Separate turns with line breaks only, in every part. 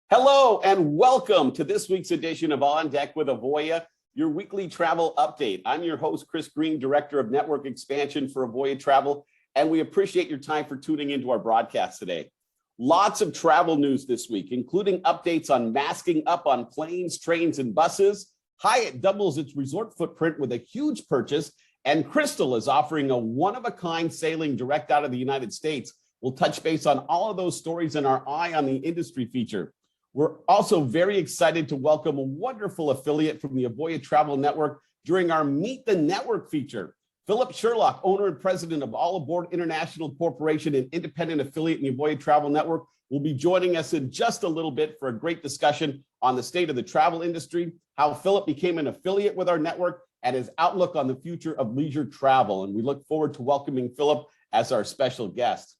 Hello and welcome to this week's edition of On Deck with Avoya, your weekly travel update. I'm your host, Greene, Director of Network Expansion for Avoya Travel, and we appreciate your time for tuning into our broadcast today. Lots of travel news this week, including updates on masking up on planes, trains, and buses. Hyatt doubles its resort footprint with a huge purchase, and Crystal is offering a one-of-a-kind sailing direct out of the United States. We'll touch base on all of those stories in our Eye on the Industry feature. We're also very excited to welcome a wonderful affiliate from the Avoya Travel Network during our Meet the Network feature. Philip Sherlock, owner and president of All Aboard International Corporation and independent affiliate in the Avoya Travel Network, will be joining us in just a little bit for a great discussion on the state of the travel industry, how Philip became an affiliate with our network, and his outlook on the future of leisure travel. And we look forward to welcoming Philip as our special guest.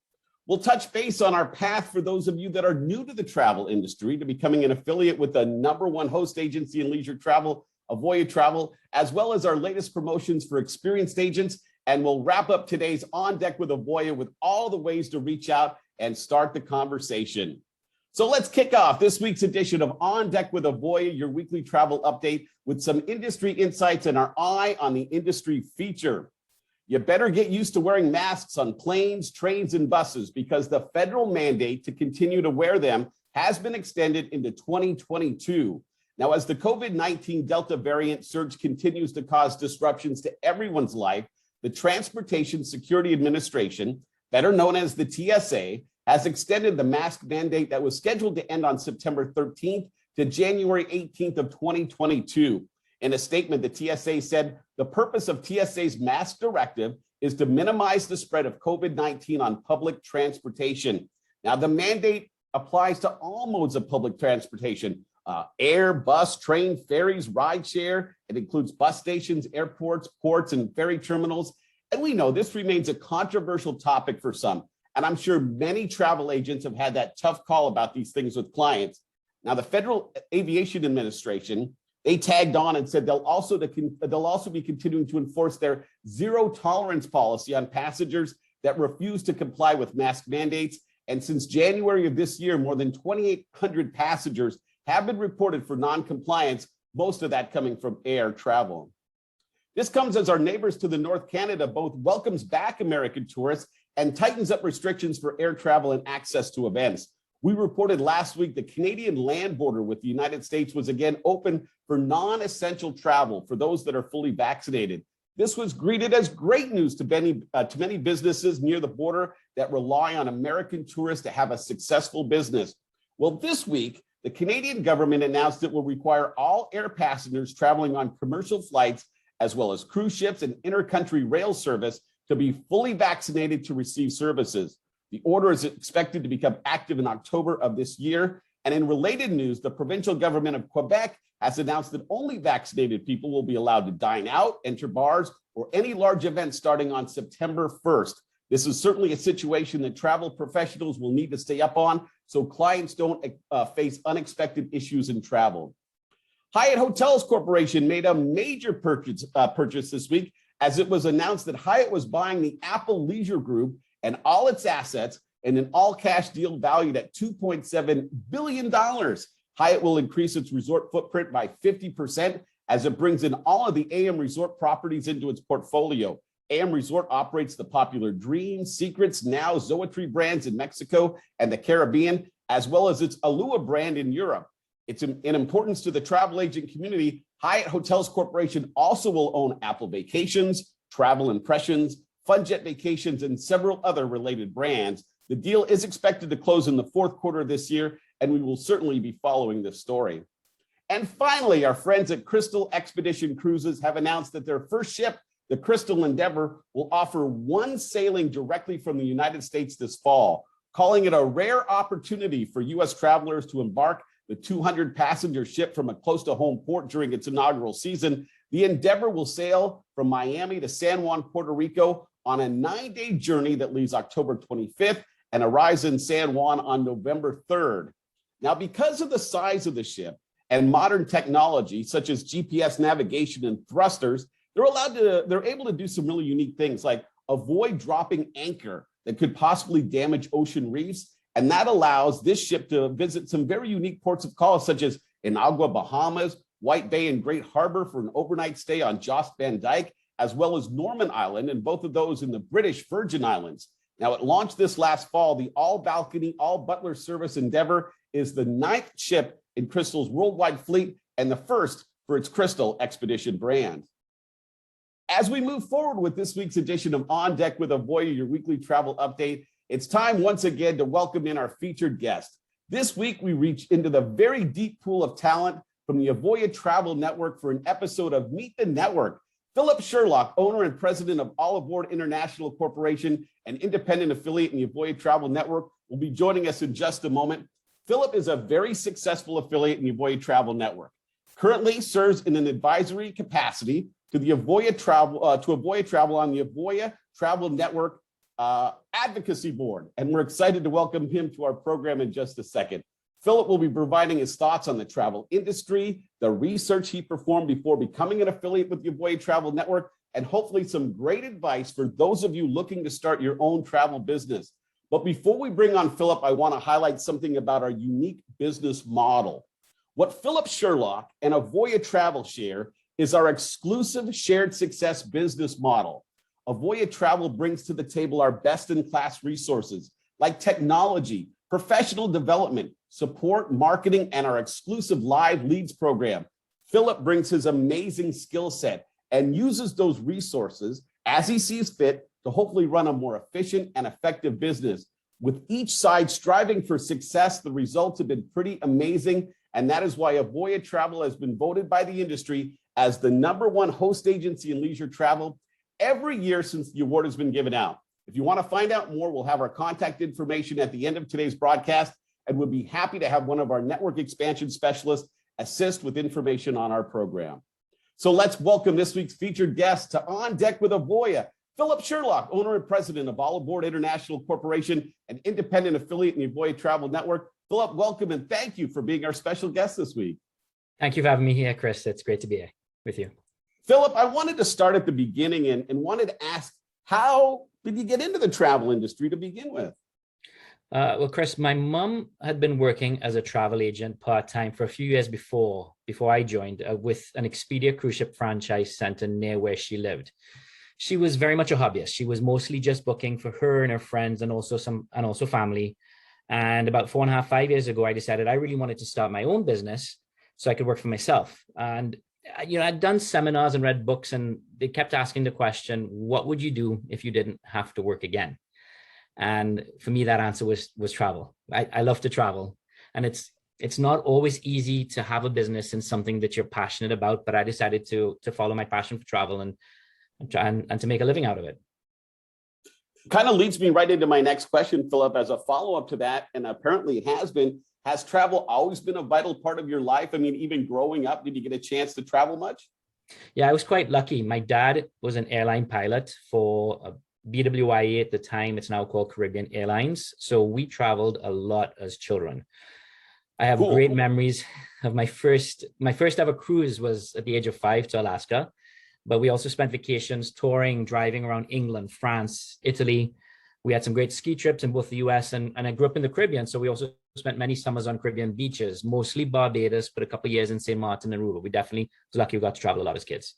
We'll touch base on our path for those of you that are new to the travel industry to becoming an affiliate with the #1 host agency in leisure travel, Avoya Travel, as well as our latest promotions for experienced agents. And we'll wrap up today's On Deck with Avoya with all the ways to reach out and start the conversation. So let's kick off this week's edition of On Deck with Avoya, your weekly travel update with some industry insights and our Eye on the Industry feature. You better get used to wearing masks on planes, trains, and buses because the federal mandate to continue to wear them has been extended into 2022. Now, as the COVID-19 Delta variant surge continues to cause disruptions to everyone's life, the Transportation Security Administration, better known as the TSA, has extended the mask mandate that was scheduled to end on September 13th to January 18th of 2022. In a statement, the TSA said the purpose of TSA's mask directive is to minimize the spread of COVID-19 on public transportation. Now, the mandate applies to all modes of public transportation, air, bus, train, ferries, rideshare. It includes bus stations, airports, ports, and ferry terminals. And we know this remains a controversial topic for some. And I'm sure many travel agents have had that tough call about these things with clients. Now, the Federal Aviation Administration, they tagged on and said they'll also be continuing to enforce their zero tolerance policy on passengers that refuse to comply with mask mandates. And since January of this year, more than 2,800 passengers have been reported for non-compliance, most of that coming from air travel. This comes as our neighbors to the North Canada both welcomes back American tourists and tightens up restrictions for air travel and access to events. We reported last week the Canadian land border with the United States was again open for non-essential travel for those that are fully vaccinated. This was greeted as great news to many businesses near the border that rely on American tourists to have a successful business. Well, this week, the Canadian government announced it will require all air passengers traveling on commercial flights, as well as cruise ships and intercountry rail service, to be fully vaccinated to receive services. The order is expected to become active in October of this year. And in related news, the provincial government of Quebec has announced that only vaccinated people will be allowed to dine out, enter bars, or any large events starting on September 1st. This is certainly a situation that travel professionals will need to stay up on so clients don't face unexpected issues in travel. Hyatt Hotels Corporation made a major purchase this week as it was announced that Hyatt was buying the Apple Leisure Group and all its assets in an all-cash deal valued at $2.7 billion. Hyatt will increase its resort footprint by 50% as it brings in all of the AM Resort properties into its portfolio. AM Resort operates the popular Dream, Secrets, Now, Zoetree brands in Mexico and the Caribbean, as well as its Alua brand in Europe. It's in importance to the travel agent community. Hyatt Hotels Corporation also will own Apple Vacations, Travel Impressions, FunJet Vacations, and several other related brands. The deal is expected to close in the fourth quarter of this year, and we will certainly be following this story. And finally, our friends at Crystal Expedition Cruises have announced that their first ship, the Crystal Endeavor, will offer one sailing directly from the United States this fall, calling it a rare opportunity for U.S. travelers to embark the 200-passenger ship from a close-to-home port during its inaugural season. The Endeavor will sail from Miami to San Juan, Puerto Rico on a 9-day journey that leaves October 25th and arrives in San Juan on November 3rd. Now, because of the size of the ship and modern technology, such as GPS navigation and thrusters, they're able to do some really unique things like avoid dropping anchor that could possibly damage ocean reefs And that allows this ship to visit some very unique ports of call, such as Inagua, Bahamas, White Bay and Great Harbor for an overnight stay on Jost Van Dyke, as well as Norman Island, and both of those in the British Virgin Islands. Now, it launched this last fall. The all-balcony, all-butler service Endeavour is the 9th ship in Crystal's worldwide fleet and the first for its Crystal Expedition brand. As we move forward with this week's edition of On Deck with Avoya, your weekly travel update, it's time once again to welcome in our featured guest. This week, we reach into the very deep pool of talent from the Avoya Travel Network for an episode of Meet the Network. Philip Sherlock, owner and president of All Aboard International Corporation, an independent affiliate in the Avoya Travel Network, will be joining us in just a moment. Philip is a very successful affiliate in the Avoya Travel Network. Currently serves in an advisory capacity to the Avoya Travel on the Avoya Travel Network Advocacy Board, and we're excited to welcome him to our program in just a second. Philip will be providing his thoughts on the travel industry, the research he performed before becoming an affiliate with the Avoya Travel Network, and hopefully some great advice for those of you looking to start your own travel business. But before we bring on Philip, I want to highlight something about our unique business model. What Philip Sherlock and Avoya Travel share is our exclusive shared success business model. Avoya Travel brings to the table our best-in-class resources like technology, professional development, support, marketing, and our exclusive live leads program. Philip brings his amazing skill set and uses those resources as he sees fit to hopefully run a more efficient and effective business. With each side striving for success, the results have been pretty amazing, and that is why Avoya Travel has been voted by the industry as the #1 host agency in leisure travel every year since the award has been given out. If you want to find out more, we'll have our contact information at the end of today's broadcast, and we'll be happy to have one of our network expansion specialists assist with information on our program. So let's welcome this week's featured guest to On Deck with Avoya, Philip Sherlock, owner and president of All Aboard International Corporation, an independent affiliate in the Avoya Travel Network. Philip, welcome and thank you for being our special guest this week.
Thank you for having me here, Chris. It's great to be here with you.
Philip, I wanted to start at the beginning and wanted to ask, how did you get into the travel industry to begin with?
Well, Chris, my mom had been working as a travel agent part-time for a few years before I joined with an Expedia cruise ship franchise center near where she lived. She was very much a hobbyist. She was mostly just booking for her and her friends and also family. And about 4.5, 5 years ago, I decided I really wanted to start my own business so I could work for myself. And I'd done seminars and read books, and they kept asking the question, what would you do if you didn't have to work again? And for me, that answer was travel. I love to travel. And it's not always easy to have a business in something that you're passionate about, but I decided to follow my passion for travel and to make a living out of it.
Kind of leads me right into my next question, Philip, as a follow-up to that, and apparently it has been. Has travel always been a vital part of your life? I mean, even growing up, did you get a chance to travel much?
Yeah, I was quite lucky. My dad was an airline pilot for BWIA at the time. It's now called Caribbean Airlines. So we traveled a lot as children. I have great memories of my first ever cruise was at the age of 5 to Alaska. But we also spent vacations touring, driving around England, France, Italy. We had some great ski trips in both the US and I grew up in the Caribbean. So we also spent many summers on Caribbean beaches, mostly Barbados, but a couple of years in St. Martin and Aruba. We definitely was lucky we got to travel a lot as kids.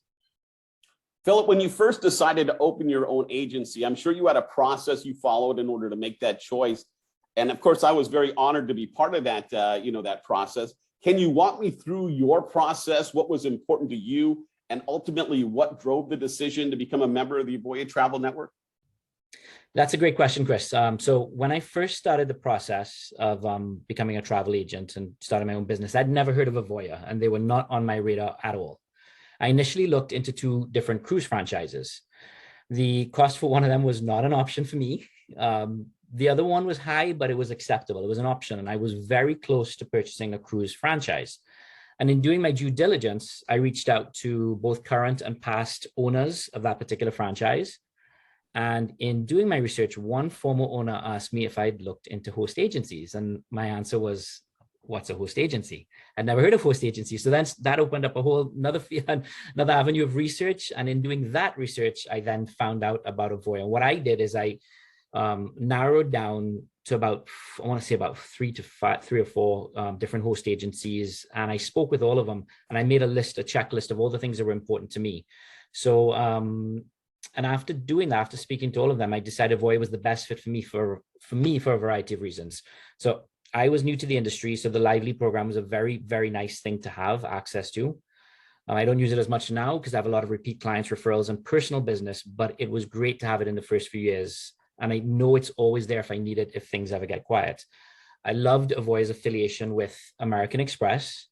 Philip, when you first decided to open your own agency, I'm sure you had a process you followed in order to make that choice. And of course, I was very honored to be part of that, that process. Can you walk me through your process? What was important to you? And ultimately, what drove the decision to become a member of the Avoya Travel Network?
That's a great question, Chris. So when I first started the process of becoming a travel agent and starting my own business, I'd never heard of Avoya, and they were not on my radar at all. I initially looked into 2 different cruise franchises. The cost for one of them was not an option for me. The other one was high, but it was acceptable. It was an option, and I was very close to purchasing a cruise franchise. And in doing my due diligence, I reached out to both current and past owners of that particular franchise. And in doing my research, one former owner asked me if I'd looked into host agencies. And my answer was, what's a host agency? I'd never heard of host agencies. So then that opened up a whole another avenue of research. And in doing that research, I then found out about Avoya. What I did is I narrowed down to about, I want to say about three or four different host agencies. And I spoke with all of them, and I made a checklist of all the things that were important to me. So, and after doing that, after speaking to all of them, I decided Avoya was the best fit for me for a variety of reasons. So I was new to the industry, so the Lively program was a very, very nice thing to have access to. I don't use it as much now because I have a lot of repeat clients, referrals, and personal business, but it was great to have it in the first few years. And I know it's always there if I need it, if things ever get quiet. I loved Avoya's affiliation with American Express.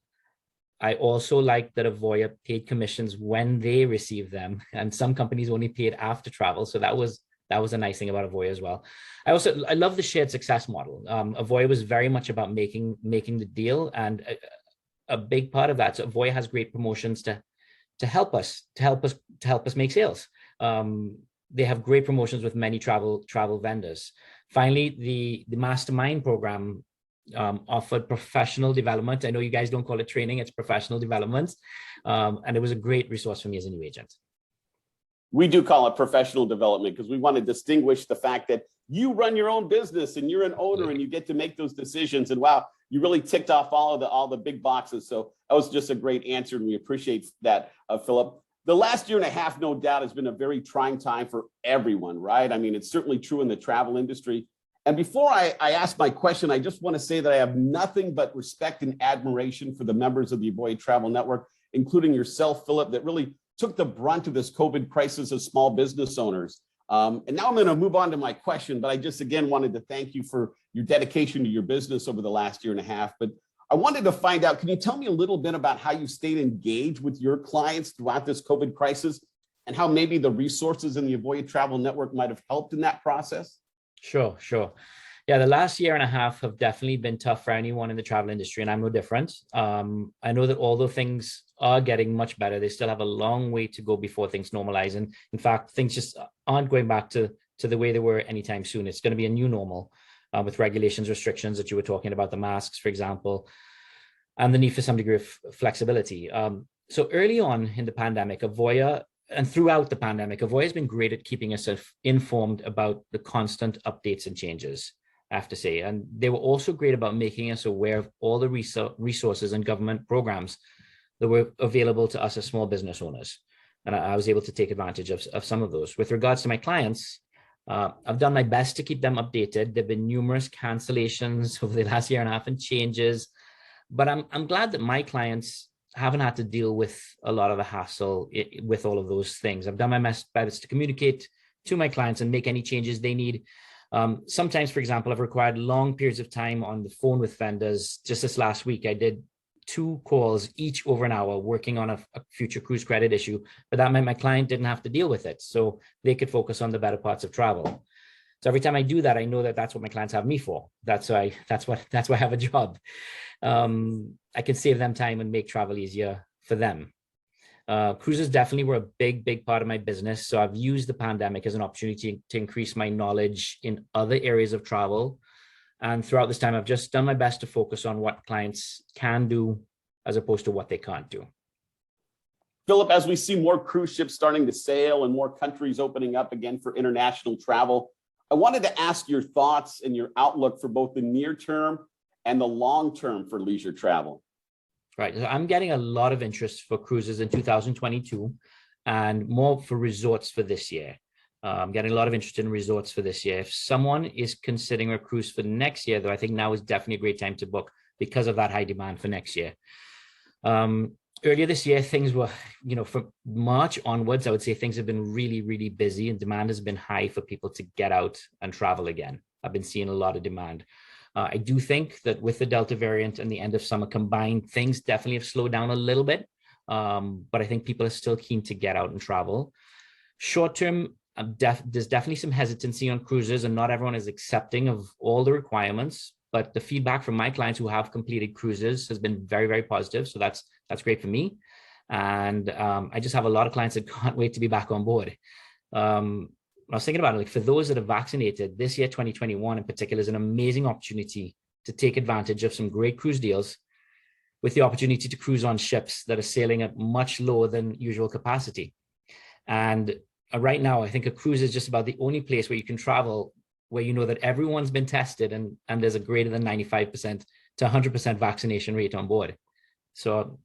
I also liked that Avoya paid commissions when they received them, and some companies only paid after travel. So that was a nice thing about Avoya as well. I love the shared success model. Avoya was very much about making the deal, and a big part of that. So Avoya has great promotions to help us make sales. They have great promotions with many travel vendors. Finally, the mastermind program offered professional development. I know you guys don't call it training, it's professional development. And it was a great resource for me as a new agent.
We do call it professional development because we want to distinguish the fact that you run your own business and you're an owner and you get to make those decisions. And wow, you really ticked off all the big boxes. So that was just a great answer, and we appreciate that, Philip. The last year and a half, no doubt, has been a very trying time for everyone, right? I mean, it's certainly true in the travel industry. And before I ask my question, I just want to say that I have nothing but respect and admiration for the members of the Avoya Travel Network, including yourself, Philip, that really took the brunt of this COVID crisis as small business owners. And now I'm going to move on to my question, but I just, again, wanted to thank you for your dedication to your business over the last year and a half. But I wanted to find out, can you tell me a little bit about how you stayed engaged with your clients throughout this COVID crisis, and how maybe the resources in the Avoya Travel Network might have helped in that process?
Sure. Yeah, the last year and a half have definitely been tough for anyone in the travel industry, and I'm no different. I know that although things are getting much better, they still have a long way to go before things normalize. And in fact, things just aren't going back to the way they were anytime soon. It's going to be a new normal with regulations, restrictions that you were talking about, the masks, for example, and the need for some degree of flexibility. So early on in the pandemic, Avoya, and throughout the pandemic, Avoya has been great at keeping us informed about the constant updates and changes, I have to say. And they were also great about making us aware of all the resources and government programs that were available to us as small business owners. And I was able to take advantage of some of those. With regards to my clients, I've done my best to keep them updated. There've been numerous cancellations over the last year and a half and changes, but I'm glad that my clients haven't had to deal with a lot of the hassle with all of those things. I've done my best to communicate to my clients and make any changes they need. Sometimes, for example, I've required long periods of time on the phone with vendors. Just this last week, I did 2 calls, each over an hour, working on a future cruise credit issue, but that meant my client didn't have to deal with it, so they could focus on the better parts of travel. So every time I do that, I know that that's what my clients have me for. That's why I have a job. I can save them time and make travel easier for them. Cruises definitely were a big part of my business. So I've used the pandemic as an opportunity to increase my knowledge in other areas of travel. And throughout this time, I've just done my best to focus on what clients can do as opposed to what they can't do.
Philip, as we see more cruise ships starting to sail and more countries opening up again for international travel, I wanted to ask your thoughts and your outlook for both the near term and the long term for leisure travel.
Right. So I'm getting a lot of interest for cruises in 2022 and more for resorts for this year. I'm getting a lot of interest in resorts for this year. If someone is considering a cruise for next year, though, I think now is definitely a great time to book because of that high demand for next year. Earlier this year, things were, from March onwards, I would say things have been really busy, and demand has been high for people to get out and travel again. I've been seeing a lot of demand. I do think that with the Delta variant and the end of summer combined, things definitely have slowed down a little bit, but I think people are still keen to get out and travel. Short term, there's definitely some hesitancy on cruises, and not everyone is accepting of all the requirements, but the feedback from my clients who have completed cruises has been very positive. So that's great for me. And I just have a lot of clients that can't wait to be back on board. I was thinking about it, like for those that are vaccinated, this year, 2021 in particular, is an amazing opportunity to take advantage of some great cruise deals with the opportunity to cruise on ships that are sailing at much lower than usual capacity. And right now, I think a cruise is just about the only place where you can travel where you know that everyone's been tested and there's a greater than 95% to 100% vaccination rate on board. So,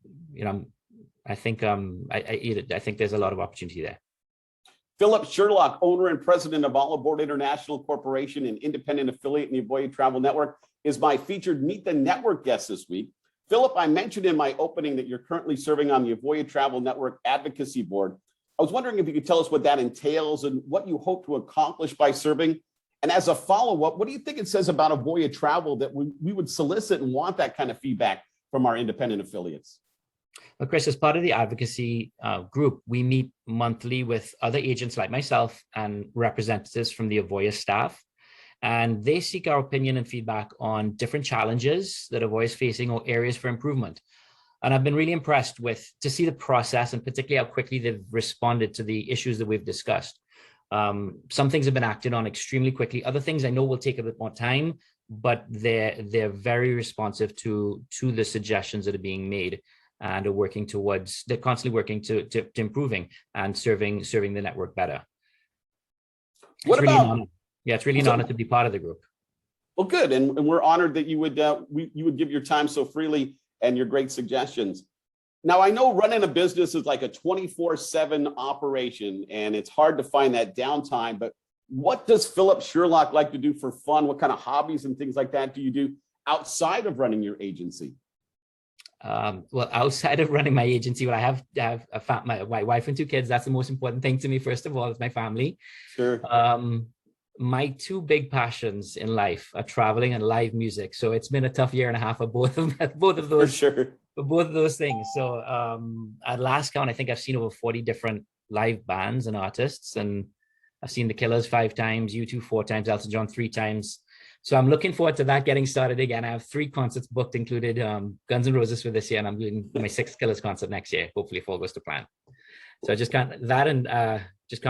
I think I think there's a lot of opportunity there.
Philip Sherlock, owner and president of All Aboard International Corporation and independent affiliate in the Avoya Travel Network, is my featured Meet the Network guest this week. Philip, I mentioned in my opening that you're currently serving on the Avoya Travel Network Advocacy Board. I was wondering if you could tell us what that entails and what you hope to accomplish by serving. And as a follow-up, what do you think it says about Avoya Travel that we would solicit and want that kind of feedback from our independent affiliates?
Well, Chris, as part of the advocacy group, we meet monthly with other agents like myself and representatives from the Avoya staff, and they seek our opinion and feedback on different challenges that Avoya is facing or areas for improvement. And I've been really impressed to see the process and particularly how quickly they've responded to the issues that we've discussed. Some things have been acted on extremely quickly. Other things I know will take a bit more time, but they're very responsive to the suggestions that are being made, and are working towards, they're constantly working to improving and serving the network better. It's really an honor to be part of the group.
Well, good, and we're honored that you would give your time so freely and your great suggestions. Now, I know running a business is like a 24/7 operation, and it's hard to find that downtime, but what does Philip Sherlock like to do for fun? What kind of hobbies and things like that do you do outside of running your agency?
Well, outside of running my agency, I have my wife and 2 kids. That's the most important thing to me. First of all, is my family.
Sure.
My 2 big passions in life are traveling and live music. So it's been a tough year and a half for both of those.
For sure.
For both of those things. So at last count, I think I've seen over 40 different live bands and artists, and I've seen the Killers 5 times, U2 4 times, Elton John 3 times. So I'm looking forward to that getting started again. I have 3 concerts booked, included Guns N' Roses for this year, and I'm doing my 6th Killers concert next year, hopefully if all goes to plan. So I just can't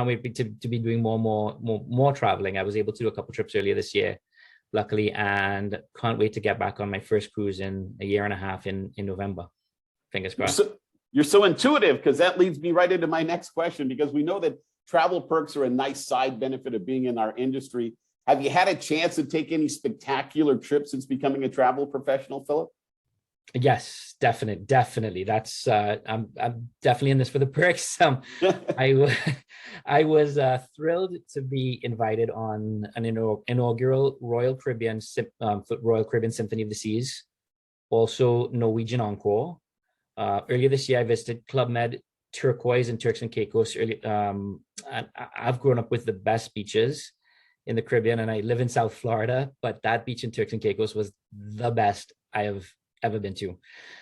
wait to be doing more traveling. I was able to do a couple trips earlier this year, luckily, and can't wait to get back on my first cruise in a year and a half in November. Fingers crossed.
You're so intuitive, because that leads me right into my next question, because we know that travel perks are a nice side benefit of being in our industry. Have you had a chance to take any spectacular trips since becoming a travel professional, Philip?
Yes, definitely. That's I'm definitely in this for the perks. I was thrilled to be invited on an inaugural Royal Caribbean Symphony of the Seas, also Norwegian Encore. Earlier this year, I visited Club Med, Turquoise, and Turks and Caicos. I've grown up with the best beaches in the Caribbean, and I live in South Florida, but that beach in Turks and Caicos was the best I have ever been to.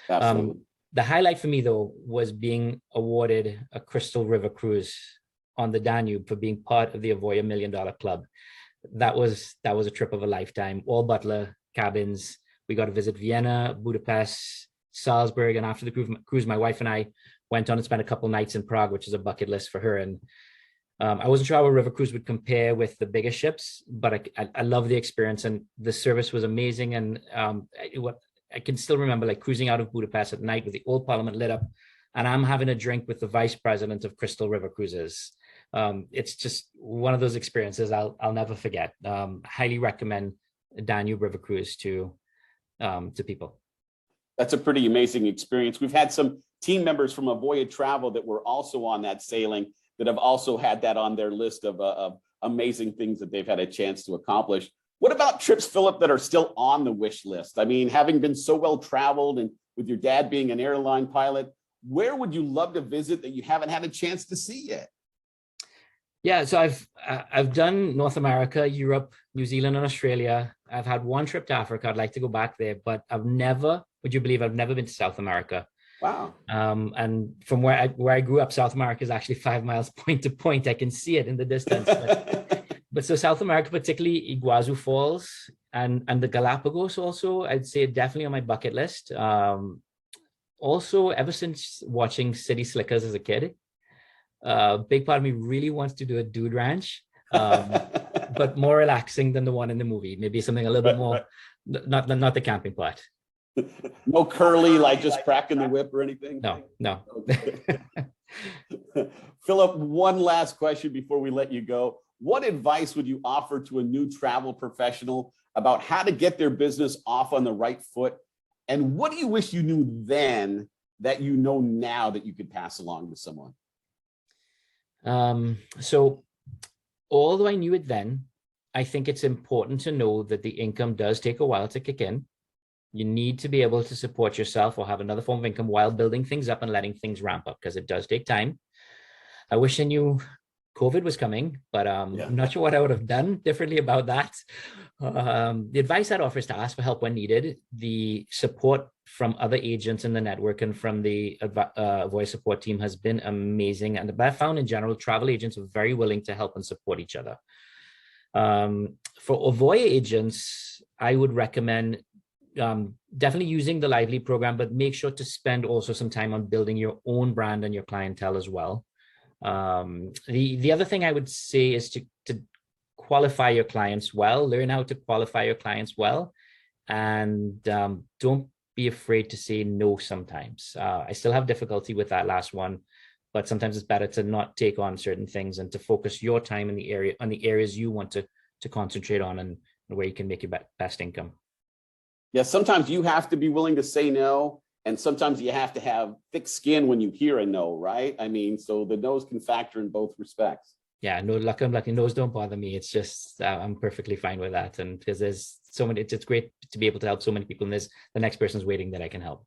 Absolutely.
The highlight for me, though, was being awarded a Crystal River cruise on the Danube for being part of the Avoya $1 Million Club. That was a trip of a lifetime. All butler cabins. We got to visit Vienna, Budapest, Salzburg, and after the cruise, my wife and I went on and spent a couple nights in Prague, which is a bucket list for her. And I wasn't sure how a river cruise would compare with the bigger ships, but I love the experience, and the service was amazing. And I can still remember like cruising out of Budapest at night with the old Parliament lit up, and I'm having a drink with the vice president of Crystal River Cruises. It's just one of those experiences I'll never forget. Highly recommend Danube River Cruise to people.
That's a pretty amazing experience. We've had some team members from Avoya Travel that were also on that sailing that have also had that on their list of amazing things that they've had a chance to accomplish. What about trips, Philip, that are still on the wish list? I mean, having been so well traveled and with your dad being an airline pilot, where would you love to visit that you haven't had a chance to see yet?
Yeah, so I've done North America, Europe, New Zealand, and Australia. I've had 1 trip to Africa. I'd like to go back there, but would you believe I've never been to South America?
Wow.
And from where I grew up, South America is actually 5 miles point to point. I can see it in the distance. But so South America, particularly Iguazu Falls and the Galapagos also, I'd say definitely on my bucket list. Also, ever since watching City Slickers as a kid, a big part of me really wants to do a dude ranch, but more relaxing than the one in the movie. Maybe something a little bit more, not the camping part.
No curly, like just cracking the whip or anything?
No.
Philip, one last question before we let you go. what advice would you offer to a new travel professional about how to get their business off on the right foot? And what do you wish you knew then that you know now that you could pass along to someone?
So although I knew it then, I think it's important to know that the income does take a while to kick in. You need to be able to support yourself or have another form of income while building things up and letting things ramp up, because it does take time. I wish I knew COVID was coming, but I'm not sure what I would have done differently about that. The advice I'd offer is to ask for help when needed. The support from other agents in the network and from the Avoya support team has been amazing. And I found in general, travel agents are very willing to help and support each other. For Avoya agents, I would recommend definitely using the Lively program, but make sure to spend also some time on building your own brand and your clientele as well. The other thing I would say is to qualify your clients well, learn how to qualify your clients well, and don't be afraid to say no sometimes. I still have difficulty with that last one, but sometimes it's better to not take on certain things and to focus your time in the areas you want to concentrate on and where you can make your best income.
Yeah, sometimes you have to be willing to say no. And sometimes you have to have thick skin when you hear a no, right? I mean, so the no's can factor in both respects.
Yeah, no, lucky no's don't bother me. It's just, I'm perfectly fine with that. And because there's so many, it's great to be able to help so many people. And there's the next person's waiting that I can help.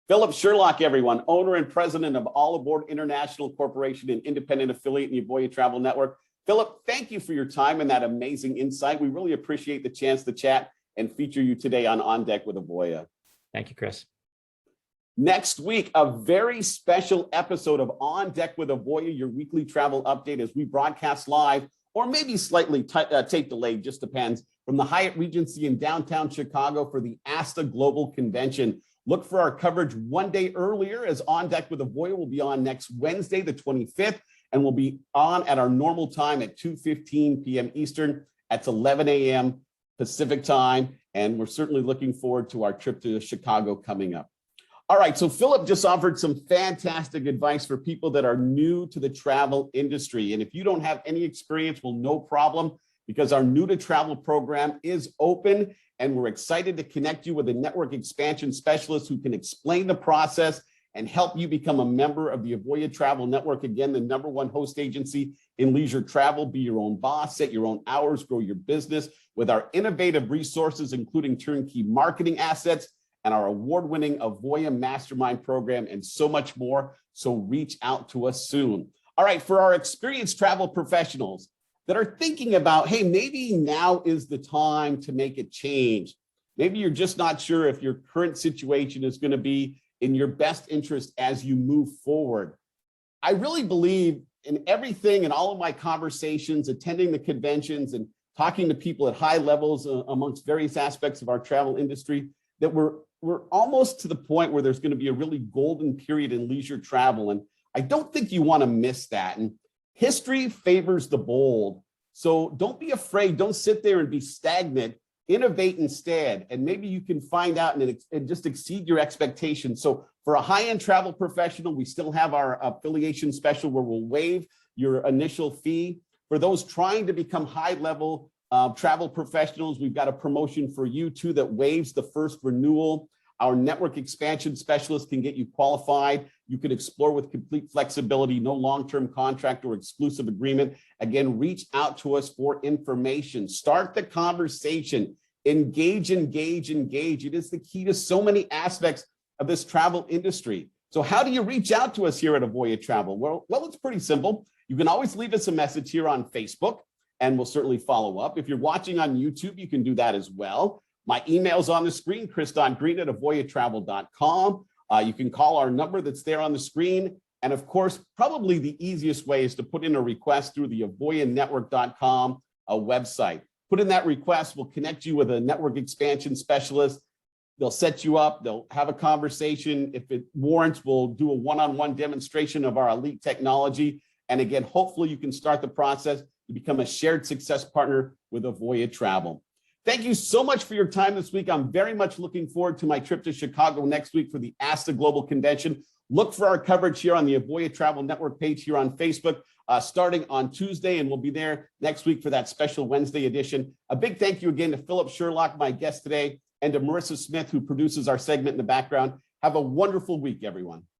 Philip Sherlock, everyone, owner and president of All Aboard International Corporation and independent affiliate in the Avoya Travel Network. Philip, thank you for your time and that amazing insight. We really appreciate the chance to chat and feature you today on Deck with Avoya.
Thank you, Chris.
Next week, a very special episode of On Deck with Avoya, your weekly travel update as we broadcast live, or maybe slightly tape delayed, just depends, from the Hyatt Regency in downtown Chicago for the ASTA Global Convention. Look for our coverage one day earlier, as On Deck with Avoya will be on next Wednesday, the 25th, and we'll be on at our normal time at 2:15 p.m. Eastern. That's 11 a.m. Pacific time, and we're certainly looking forward to our trip to Chicago coming up. All right, so Philip just offered some fantastic advice for people that are new to the travel industry. And if you don't have any experience, well, no problem, because our new to travel program is open, and we're excited to connect you with a network expansion specialist who can explain the process and help you become a member of the Avoya Travel Network. Again, the #1 host agency in leisure travel. Be your own boss, set your own hours, grow your business with our innovative resources, including turnkey marketing assets, and our award-winning Avoya Mastermind program, and so much more. So reach out to us soon. All right, for our experienced travel professionals that are thinking about, hey, maybe now is the time to make a change. Maybe you're just not sure if your current situation is going to be in your best interest as you move forward. I really believe in everything, in all of my conversations, attending the conventions and talking to people at high levels amongst various aspects of our travel industry, that we're almost to the point where there's going to be a really golden period in leisure travel. And I don't think you want to miss that. And history favors the bold. So don't be afraid. Don't sit there and be stagnant. Innovate instead. And maybe you can find out and just exceed your expectations. So for a high-end travel professional, we still have our affiliation special where we'll waive your initial fee. For those trying to become high-level travel professionals, we've got a promotion for you too that waives the first renewal. Our network expansion specialist can get you qualified. You can explore with complete flexibility, no long-term contract or exclusive agreement. Again, reach out to us for information. Start the conversation. Engage. It is the key to so many aspects of this travel industry. So how do you reach out to us here at Avoya Travel? Well, it's pretty simple. You can always leave us a message here on Facebook, and we'll certainly follow up. If you're watching on YouTube, you can do that as well. My email's on the screen, chris.greene@avoyatravel.com. You can call our number that's there on the screen. And of course, probably the easiest way is to put in a request through the avoyanetwork.com website. Put in that request, we'll connect you with a network expansion specialist. They'll set you up, they'll have a conversation. If it warrants, we'll do a one-on-one demonstration of our elite technology. And again, hopefully you can start the process to become a shared success partner with Avoya Travel. Thank you so much for your time this week. I'm very much looking forward to my trip to Chicago next week for the ASTA Global Convention. Look for our coverage here on the Avoya Travel Network page here on Facebook, starting on Tuesday, and we'll be there next week for that special Wednesday edition. A big thank you again to Philip Sherlock, my guest today, and to Marissa Smith, who produces our segment in the background. Have a wonderful week, everyone.